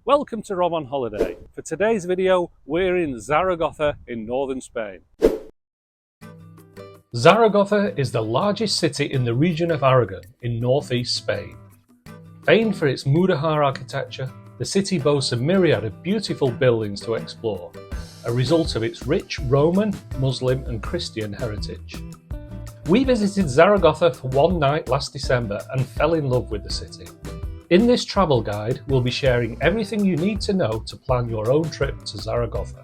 Welcome to Rob on Holiday. For today's video, we're in Zaragoza in northern Spain. Zaragoza is the largest city in the region of Aragon in northeast Spain. Famed for its Mudéjar architecture, the city boasts a myriad of beautiful buildings to explore, a result of its rich Roman, Muslim and Christian heritage. We visited Zaragoza for one night last December and fell in love with the city. In this travel guide, we'll be sharing everything you need to know to plan your own trip to Zaragoza.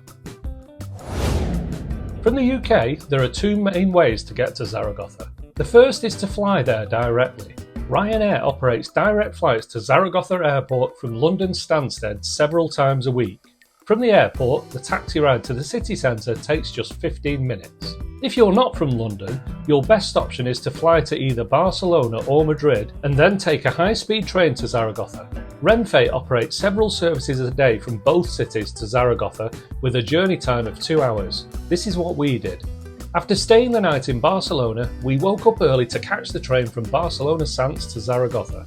From the UK, there are two main ways to get to Zaragoza. The first is to fly there directly. Ryanair operates direct flights to Zaragoza Airport from London Stansted several times a week. From the airport, the taxi ride to the city centre takes just 15 minutes. If you're not from London, your best option is to fly to either Barcelona or Madrid and then take a high-speed train to Zaragoza. Renfe operates several services a day from both cities to Zaragoza with a journey time of 2 hours. This is what we did. After staying the night in Barcelona, we woke up early to catch the train from Barcelona Sants to Zaragoza.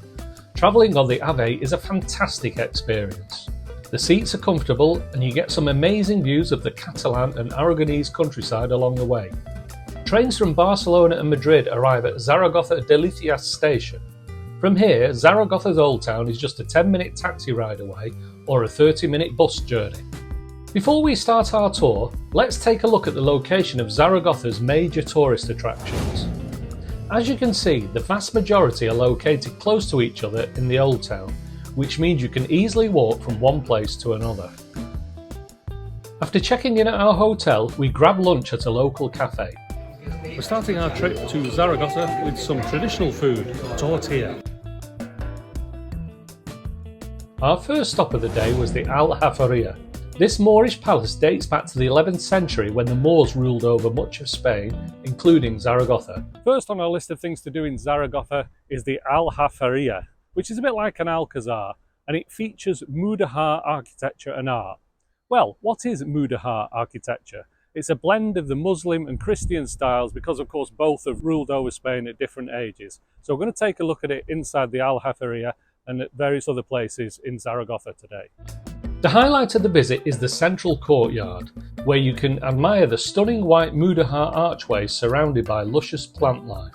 Travelling on the AVE is a fantastic experience. The seats are comfortable and you get some amazing views of the Catalan and Aragonese countryside along the way. Trains from Barcelona and Madrid arrive at Zaragoza Delicias station. From here, Zaragoza's Old Town is just a 10-minute taxi ride away or a 30-minute bus journey. Before we start our tour, let's take a look at the location of Zaragoza's major tourist attractions. As you can see, the vast majority are located close to each other in the Old Town, which means you can easily walk from one place to another. After checking in at our hotel, we grab lunch at a local cafe. We're starting our trip to Zaragoza with some traditional food, tortilla. Our first stop of the day was the Aljafería. This Moorish palace dates back to the 11th century when the Moors ruled over much of Spain, including Zaragoza. First on our list of things to do in Zaragoza is the Aljafería, which is a bit like an Alcazar, and it features Mudéjar architecture and art. Well, what is Mudéjar architecture? It's a blend of the Muslim and Christian styles because, of course, both have ruled over Spain at different ages. So we're going to take a look at it inside the Aljafería and at various other places in Zaragoza today. The highlight of the visit is the central courtyard, where you can admire the stunning white Mudéjar archways surrounded by luscious plant life.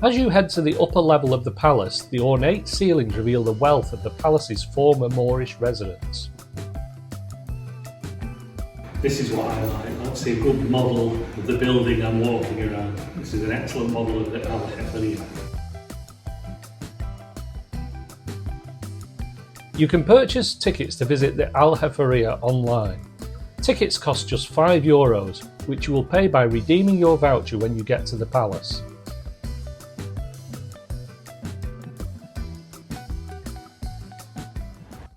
As you head to the upper level of the palace, the ornate ceilings reveal the wealth of the palace's former Moorish residents. This is what I like. That's a good model of the building I'm walking around. This is an excellent model of the Aljafería. You can purchase tickets to visit the Aljafería online. Tickets cost just €5, which you will pay by redeeming your voucher when you get to the palace.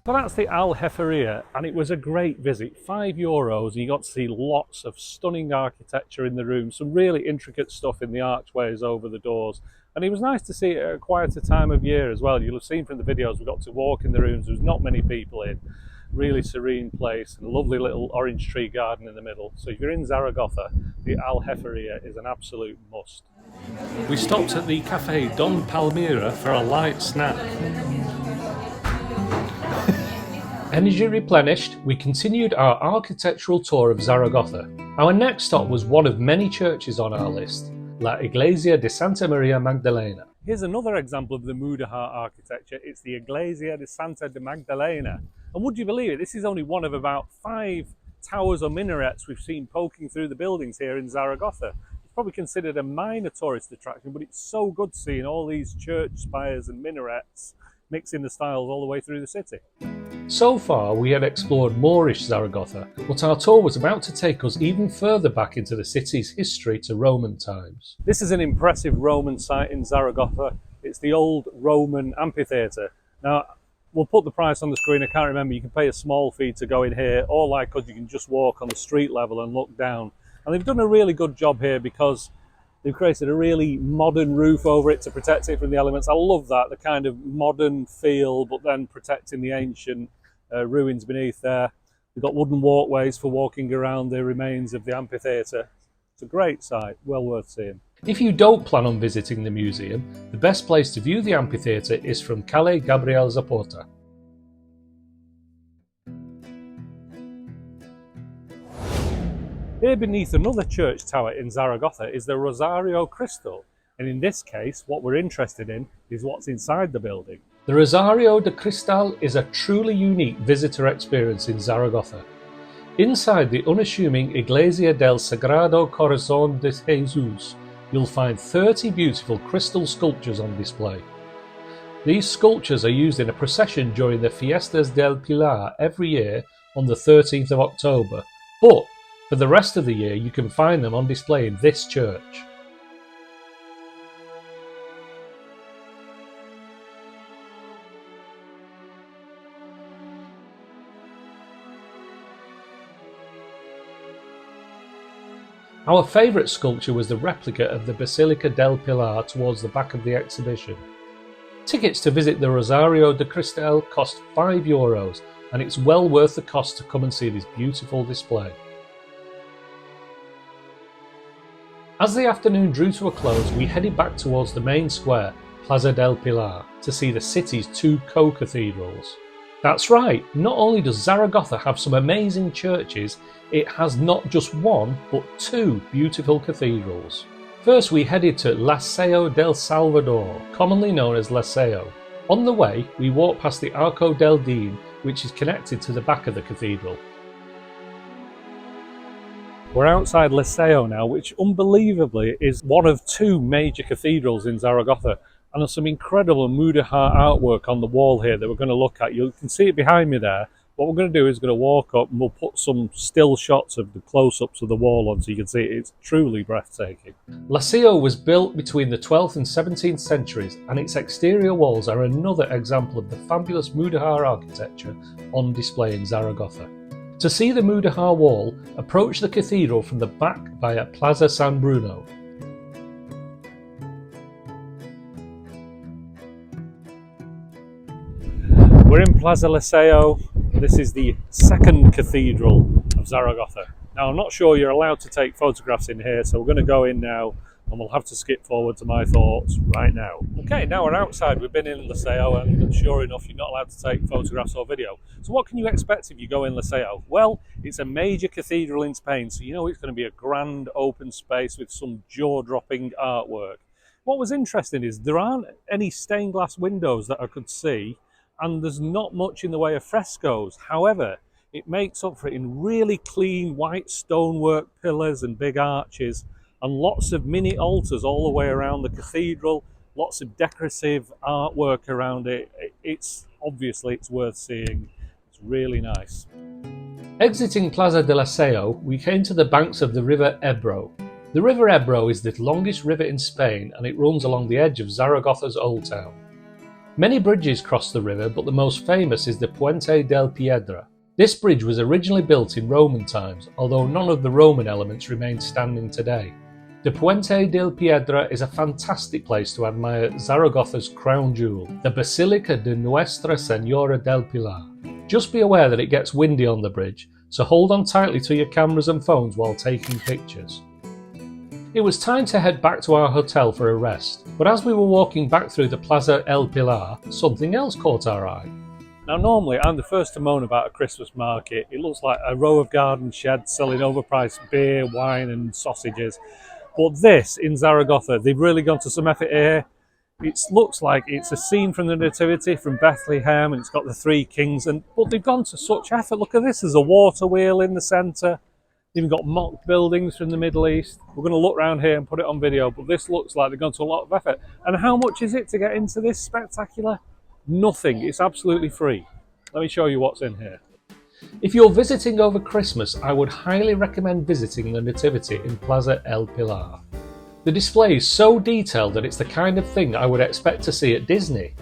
So that's the Aljafería, and it was a great visit. €5, and you got to see lots of stunning architecture in the room, some really intricate stuff in the archways over the doors. And it was nice to see it at a quieter time of year as well. You'll have seen from the videos we got to walk in the rooms, there was not many people in. Really serene place and a lovely little orange tree garden in the middle. So if you're in Zaragoza, the Aljafería is an absolute must. We stopped at the Café Don Palmira for a light snack. Energy replenished, we continued our architectural tour of Zaragoza. Our next stop was one of many churches on our list, La Iglesia de Santa Maria Magdalena. Here's another example of the Mudéjar architecture. It's the Iglesia de Santa de Magdalena. And would you believe it, this is only one of about 5 towers or minarets we've seen poking through the buildings here in Zaragoza. It's probably considered a minor tourist attraction, but it's so good seeing all these church spires and minarets mixing the styles all the way through the city. So far, we had explored Moorish Zaragoza, but our tour was about to take us even further back into the city's history to Roman times. This is an impressive Roman site in Zaragoza. It's the old Roman amphitheatre. Now, we'll put the price on the screen. I can't remember. You can pay a small fee to go in here, or like us, you can just walk on the street level and look down. And they've done a really good job here because they've created a really modern roof over it to protect it from the elements. I love that, the kind of modern feel, but then protecting the ancient ruins beneath there. We've got wooden walkways for walking around the remains of the amphitheatre. It's a great site, well worth seeing. If you don't plan on visiting the museum, the best place to view the amphitheatre is from Calle Gabriel Zaporta. Here beneath another church tower in Zaragoza is the Rosario de Cristal, and in this case what we're interested in is what's inside the building. The Rosario de Cristal is a truly unique visitor experience in Zaragoza. Inside the unassuming Iglesia del Sagrado Corazón de Jesus, you'll find 30 beautiful crystal sculptures on display. These sculptures are used in a procession during the Fiestas del Pilar every year on the 13th of October, but for the rest of the year you can find them on display in this church. Our favourite sculpture was the replica of the Basilica del Pilar towards the back of the exhibition. Tickets to visit the Rosario de Cristal cost €5, and it's well worth the cost to come and see this beautiful display. As the afternoon drew to a close, we headed back towards the main square, Plaza del Pilar, to see the city's two co-cathedrals. That's right, not only does Zaragoza have some amazing churches, it has not just one, but two beautiful cathedrals. First we headed to Liceo del Salvador, commonly known as Liceo. On the way, we walked past the Arco del Din, which is connected to the back of the cathedral. We're outside Liceo now, which unbelievably is one of two major cathedrals in Zaragoza. And there's some incredible Mudéjar artwork on the wall here that we're going to look at. You can see it behind me there. What we're going to do is going to walk up and we'll put some still shots of the close-ups of the wall on so you can see it. It's truly breathtaking. Liceo was built between the 12th and 17th centuries, and its exterior walls are another example of the fabulous Mudéjar architecture on display in Zaragoza. To see the Mudéjar wall, approach the cathedral from the back via Plaza San Bruno. We're in Plaza Liceo. This is the second cathedral of Zaragoza. Now I'm not sure you're allowed to take photographs in here, so we're going to go in now and we'll have to skip forward to my thoughts right now. Okay, now we're outside. We've been in Liceo and sure enough you're not allowed to take photographs or video. So what can you expect if you go in Liceo? Well, it's a major cathedral in Spain, so you know it's going to be a grand open space with some jaw-dropping artwork. What was interesting is there aren't any stained glass windows that I could see, and there's not much in the way of frescoes. However, it makes up for it in really clean white stonework pillars and big arches, and lots of mini altars all the way around the cathedral, lots of decorative artwork around it. It's worth seeing. It's really nice. Exiting Plaza de Liceo, we came to the banks of the river Ebro. The river Ebro is the longest river in Spain, and it runs along the edge of Zaragoza's Old Town. Many bridges cross the river, but the most famous is the Puente del Piedra. This bridge was originally built in Roman times, although none of the Roman elements remain standing today. The Puente del Piedra is a fantastic place to admire Zaragoza's crown jewel, the Basilica de Nuestra Señora del Pilar. Just be aware that it gets windy on the bridge, so hold on tightly to your cameras and phones while taking pictures. It was time to head back to our hotel for a rest, but as we were walking back through the Plaza El Pilar, something else caught our eye. Now normally I'm the first to moan about a Christmas market. It looks like a row of garden sheds selling overpriced beer, wine and sausages. But this, in Zaragoza, they've really gone to some effort here. It looks like it's a scene from the Nativity from Bethlehem, and it's got the three kings, but they've gone to such effort. Look at this, there's a water wheel in the centre. They've got mock buildings from the Middle East. We're going to look around here and put it on video, but this looks like they've gone to a lot of effort. And how much is it to get into this spectacular? Nothing, it's absolutely free. Let me show you what's in here. If you're visiting over Christmas, I would highly recommend visiting the Nativity in Plaza El Pilar. The display is so detailed that it's the kind of thing I would expect to see at Disney.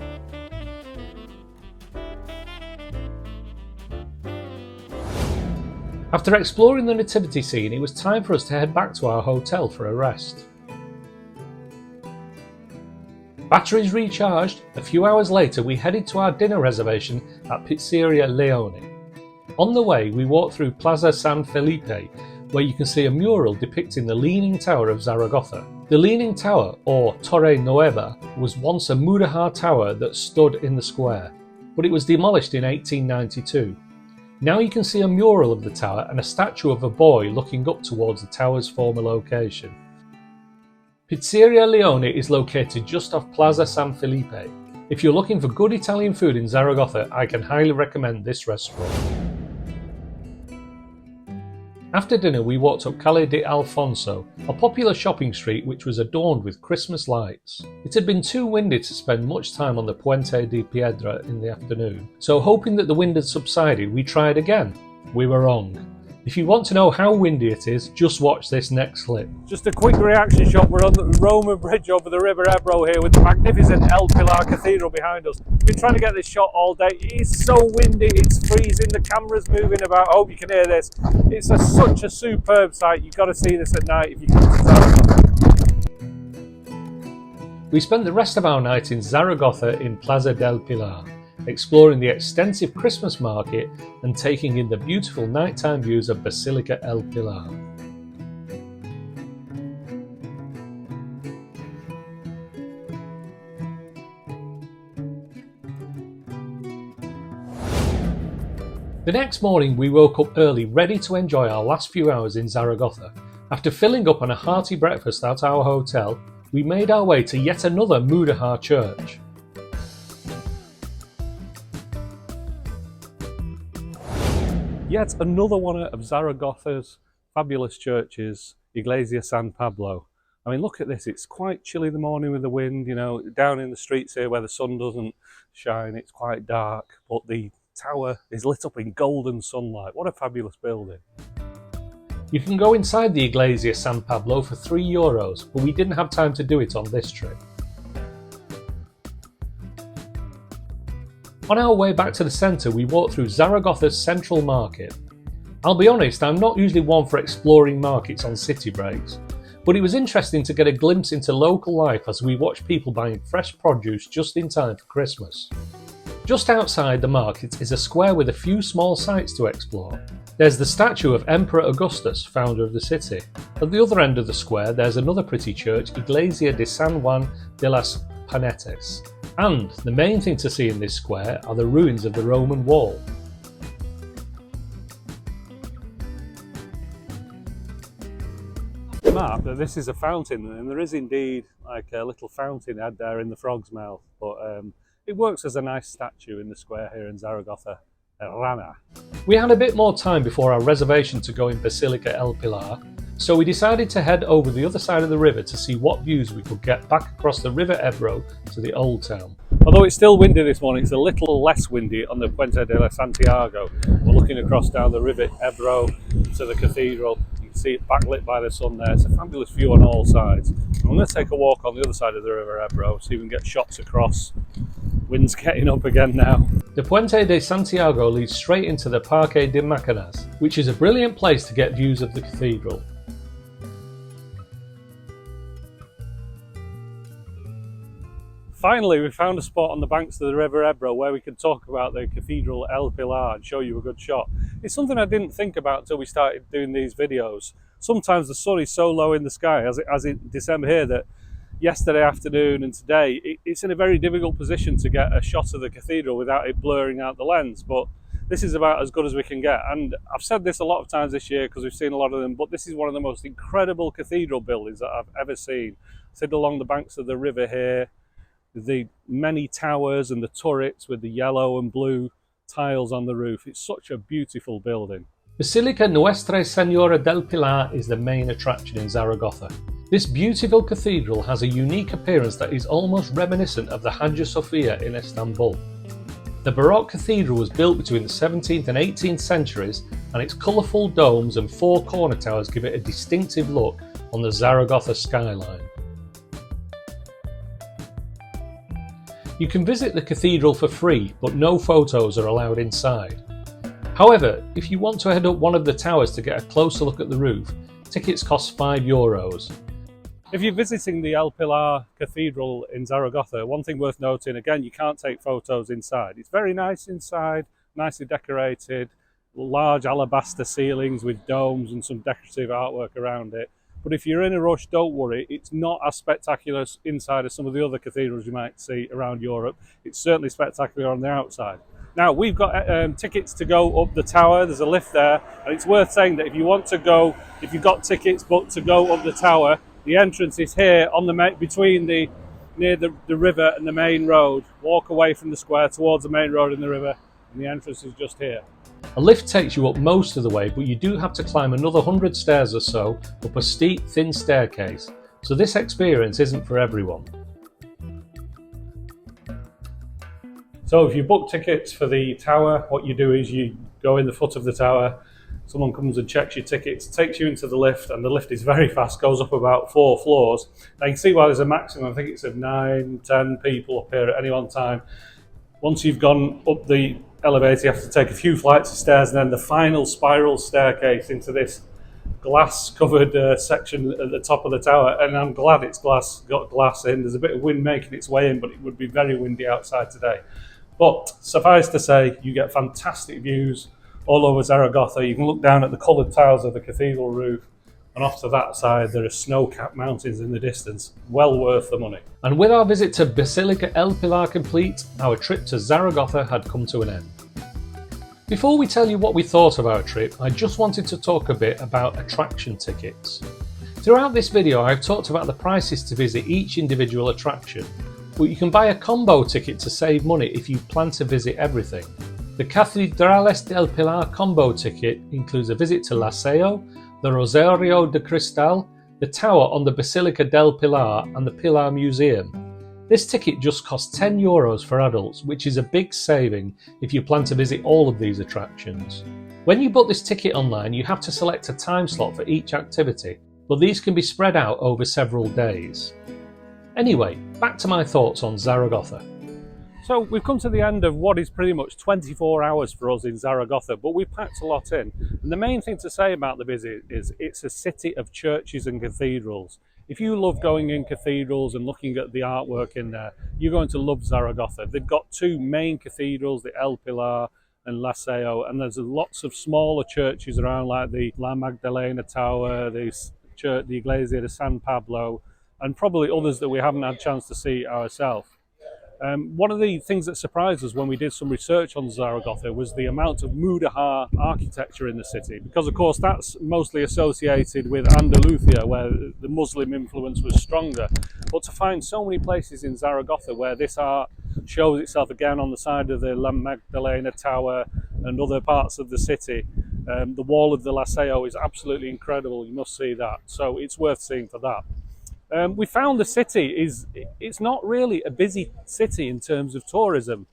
After exploring the nativity scene, it was time for us to head back to our hotel for a rest. Batteries recharged, a few hours later we headed to our dinner reservation at Pizzeria Leone. On the way, we walked through Plaza San Felipe, where you can see a mural depicting the Leaning Tower of Zaragoza. The Leaning Tower, or Torre Nueva, was once a Mudéjar tower that stood in the square, but it was demolished in 1892. Now you can see a mural of the tower and a statue of a boy looking up towards the tower's former location. Pizzeria Leone is located just off Plaza San Felipe. If you're looking for good Italian food in Zaragoza, I can highly recommend this restaurant. After dinner, we walked up Calle de Alfonso, a popular shopping street which was adorned with Christmas lights. It had been too windy to spend much time on the Puente de Piedra in the afternoon, so hoping that the wind had subsided, we tried again. We were wrong. If you want to know how windy it is, just watch this next clip. Just a quick reaction shot. We're on the Roman bridge over the River Ebro here with the magnificent El Pilar Cathedral behind us. Been trying to get this shot all day. It's so windy, it's freezing, the camera's moving about. I hope you can hear this. It's such a superb sight. You've got to see this at night if you come to Zaragoza. We spent the rest of our night in Zaragoza in Plaza del Pilar, exploring the extensive Christmas market and taking in the beautiful nighttime views of Basilica del Pilar. The next morning we woke up early, ready to enjoy our last few hours in Zaragoza. After filling up on a hearty breakfast at our hotel, we made our way to yet another Mudéjar church. Yet another one of Zaragoza's fabulous churches, Iglesia San Pablo. I mean, look at this. It's quite chilly in the morning with the wind, you know, down in the streets here where the sun doesn't shine, it's quite dark, but the tower is lit up in golden sunlight. What a fabulous building. You can go inside the Iglesia San Pablo for €3, but we didn't have time to do it on this trip. On our way back to the centre, we walked through Zaragoza's central market. I'll be honest, I'm not usually one for exploring markets on city breaks, but it was interesting to get a glimpse into local life as we watched people buying fresh produce just in time for Christmas. Just outside the market is a square with a few small sites to explore. There's the statue of Emperor Augustus, founder of the city. At the other end of the square, there's another pretty church, Iglesia de San Juan de las Panetes. And the main thing to see in this square are the ruins of the Roman wall. Map that this is a fountain, and there is indeed like a little fountainhead there in the frog's mouth, but it works as a nice statue in the square here in Zaragoza. Rana. We had a bit more time before our reservation to go in Basilica del Pilar, so we decided to head over the other side of the river to see what views we could get back across the River Ebro to the Old Town. Although it's still windy this morning, it's a little less windy on the Puente de Santiago. We're looking across down the River Ebro to the cathedral. You can see it backlit by the sun there. It's a fabulous view on all sides. I'm going to take a walk on the other side of the River Ebro, see if we can get shots across. Wind's getting up again now. The Puente de Santiago leads straight into the Parque de Macanas, which is a brilliant place to get views of the cathedral. Finally, we found a spot on the banks of the River Ebro where we could talk about the Cathedral El Pilar and show you a good shot. It's something I didn't think about until we started doing these videos. Sometimes the sun is so low in the sky, as in December here, that yesterday afternoon and today, it's in a very difficult position to get a shot of the cathedral without it blurring out the lens, but this is about as good as we can get. And I've said this a lot of times this year because we've seen a lot of them, but this is one of the most incredible cathedral buildings that I've ever seen. Sit along the banks of the river here, the many towers and the turrets with the yellow and blue tiles on the roof. It's such a beautiful building. Basilica Nuestra Señora del Pilar is the main attraction in Zaragoza. This beautiful cathedral has a unique appearance that is almost reminiscent of the Hagia Sophia in Istanbul. The Baroque cathedral was built between the 17th and 18th centuries, and its colourful domes and four corner towers give it a distinctive look on the Zaragoza skyline. You can visit the cathedral for free, but no photos are allowed inside. However, if you want to head up one of the towers to get a closer look at the roof, tickets cost €5. If you're visiting the El Pilar Cathedral in Zaragoza, one thing worth noting, again, you can't take photos inside. It's very nice inside, nicely decorated, large alabaster ceilings with domes and some decorative artwork around it. But if you're in a rush, don't worry, it's not as spectacular inside as some of the other cathedrals you might see around Europe. It's certainly spectacular on the outside. Now, we've got tickets to go up the tower. There's a lift there, and it's worth saying that if you want to go, if you've got tickets booked to go up the tower, the entrance is here on the near the river and the main road. Walk away from the square towards the main road and the river, and the entrance is just here. A lift takes you up most of the way, but you do have to climb another 100 stairs or so up a steep, thin staircase, so this experience isn't for everyone. So if you book tickets for the tower, what you do is you go in the foot of the tower, someone comes and checks your tickets, takes you into the lift, and the lift is very fast, goes up about 4 floors. Now you can see why there's a maximum, I think it's of 9, 10 people up here at any one time. Once you've gone up the elevator, you have to take a few flights of stairs and then the final spiral staircase into this glass-covered section at the top of the tower. And I'm glad it's got glass in. There's a bit of wind making its way in, but it would be very windy outside today. But suffice to say, you get fantastic views all over Zaragoza. You can look down at the coloured tiles of the cathedral roof, and off to that side there are snow-capped mountains in the distance. Well worth the money. And with our visit to Basilica del Pilar complete, our trip to Zaragoza had come to an end. Before we tell you what we thought of our trip, I just wanted to talk a bit about attraction tickets. Throughout this video I've talked about the prices to visit each individual attraction, but you can buy a combo ticket to save money if you plan to visit everything. The Cathedrals del Pilar combo ticket includes a visit to Laseo, the Rosario de Cristal, the tower on the Basilica del Pilar and the Pilar Museum. This ticket just costs €10 for adults, which is a big saving if you plan to visit all of these attractions. When you book this ticket online, you have to select a time slot for each activity, but these can be spread out over several days. Anyway, back to my thoughts on Zaragoza. So we've come to the end of what is pretty much 24 hours for us in Zaragoza, but we've packed a lot in. And the main thing to say about the visit is it's a city of churches and cathedrals. If you love going in cathedrals and looking at the artwork in there, you're going to love Zaragoza. They've got 2 main cathedrals, the El Pilar and Laseo, and there's lots of smaller churches around like the La Magdalena Tower, the Iglesia de San Pablo, and probably others that we haven't had a chance to see ourselves. One of the things that surprised us when we did some research on Zaragoza was the amount of Mudéjar architecture in the city, because of course that's mostly associated with Andalusia, where the Muslim influence was stronger. But to find so many places in Zaragoza where this art shows itself again on the side of the La Magdalena Tower and other parts of the city, the wall of the Laseo is absolutely incredible. You must see that, so it's worth seeing for that. We found the city it's not really a busy city in terms of tourism.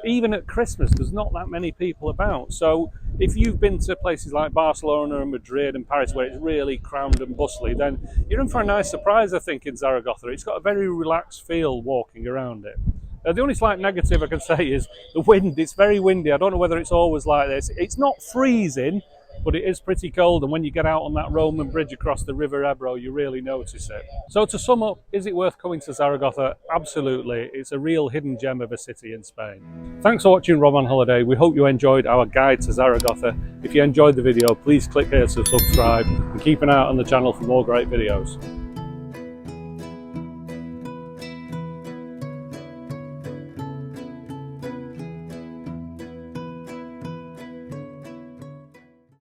Even at Christmas, there's not that many people about. So if you've been to places like Barcelona and Madrid and Paris where it's really crammed and bustly, then you're in for a nice surprise, I think, in Zaragoza. It's got a very relaxed feel walking around it. The only slight negative I can say is the wind. It's very windy. I don't know whether it's always like this. It's not freezing, but it is pretty cold, and when you get out on that Roman bridge across the River Ebro, you really notice it. So to sum up, is it worth coming to Zaragoza? Absolutely. It's a real hidden gem of a city in Spain. Thanks for watching Rob on Holiday. We hope you enjoyed our guide to Zaragoza. If you enjoyed the video, please click here to subscribe and keep an eye out on the channel for more great videos.